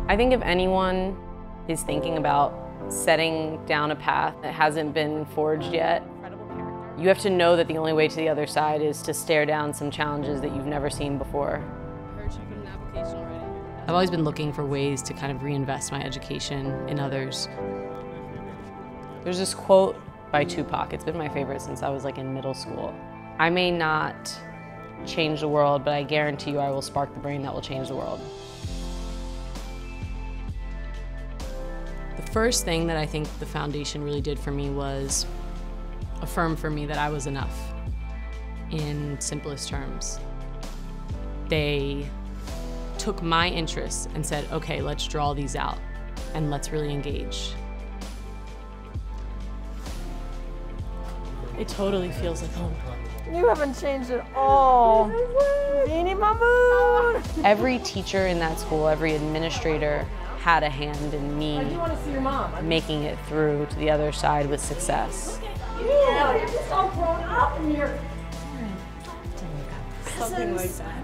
I think if anyone is thinking about setting down a path that hasn't been forged yet, you have to know that the only way to the other side is to stare down some challenges that you've never seen before. I've always been looking for ways to kind of reinvest my education in others. There's this quote by Tupac. It's been my favorite since I was like in middle school. I may not change the world, but I guarantee you I will spark the brain that will change the world. The first thing that I think the foundation really did for me was affirm for me that I was enough, in simplest terms. They took my interests and said, okay, let's draw these out and let's really engage. It totally feels like home. You haven't changed at all. Neveen Mahmoud! Every teacher in that school, every administrator had a hand in me making it through to the other side with success. Yeah, you're just all grown up and you're Something like that.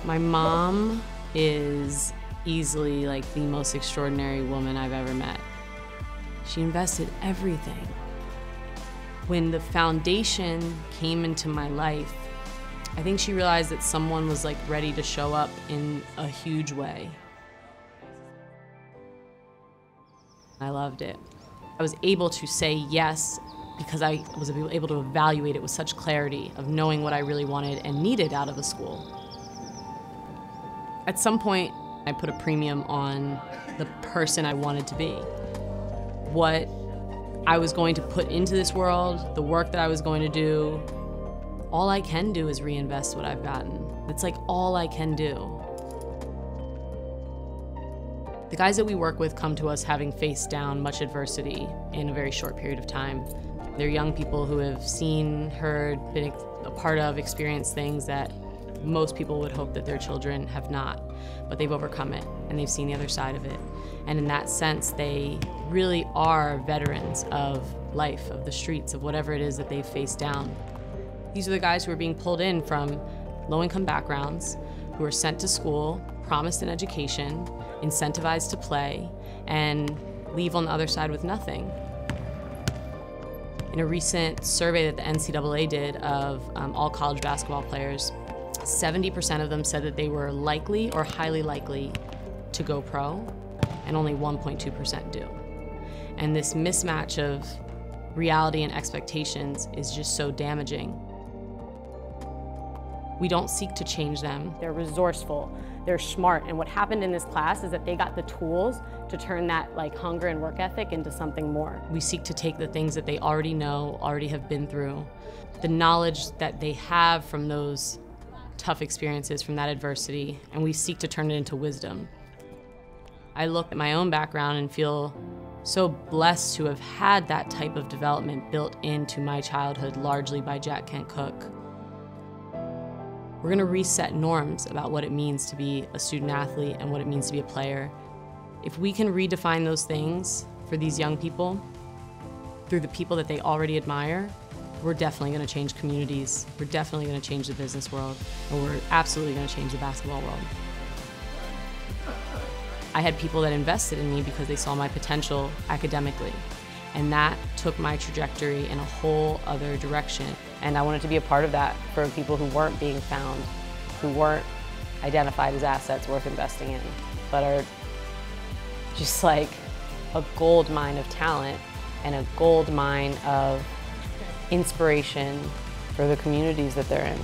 My mom is easily like the most extraordinary woman I've ever met. She invested everything. When the foundation came into my life, I think she realized that someone was like ready to show up in a huge way. I loved it. I was able to say yes because I was able to evaluate it with such clarity of knowing what I really wanted and needed out of a school. At some point, I put a premium on the person I wanted to be. What I was going to put into this world, the work that I was going to do. All I can do is reinvest what I've gotten. It's like all I can do. The guys that we work with come to us having faced down much adversity in a very short period of time. They're young people who have seen, heard, been a part of, experienced things that most people would hope that their children have not, but they've overcome it and they've seen the other side of it. And in that sense, they really are veterans of life, of the streets, of whatever it is that they've faced down. These are the guys who are being pulled in from low-income backgrounds, who are sent to school, promised an education, incentivized to play, and leave on the other side with nothing. In a recent survey that the NCAA did of all college basketball players, 70% of them said that they were likely or highly likely to go pro, and only 1.2% do. And this mismatch of reality and expectations is just so damaging. We don't seek to change them. They're resourceful, they're smart, and what happened in this class is that they got the tools to turn that like hunger and work ethic into something more. We seek to take the things that they already know, already have been through, the knowledge that they have from those tough experiences, from that adversity, and we seek to turn it into wisdom. I look at my own background and feel so blessed to have had that type of development built into my childhood, largely by Jack Kent Cooke. We're gonna reset norms about what it means to be a student athlete and what it means to be a player. If we can redefine those things for these young people through the people that they already admire, we're definitely gonna change communities, we're definitely gonna change the business world, and we're absolutely gonna change the basketball world. I had people that invested in me because they saw my potential academically, and that took my trajectory in a whole other direction. And I wanted to be a part of that for people who weren't being found, who weren't identified as assets worth investing in, but are just like a gold mine of talent and a gold mine of inspiration for the communities that they're in.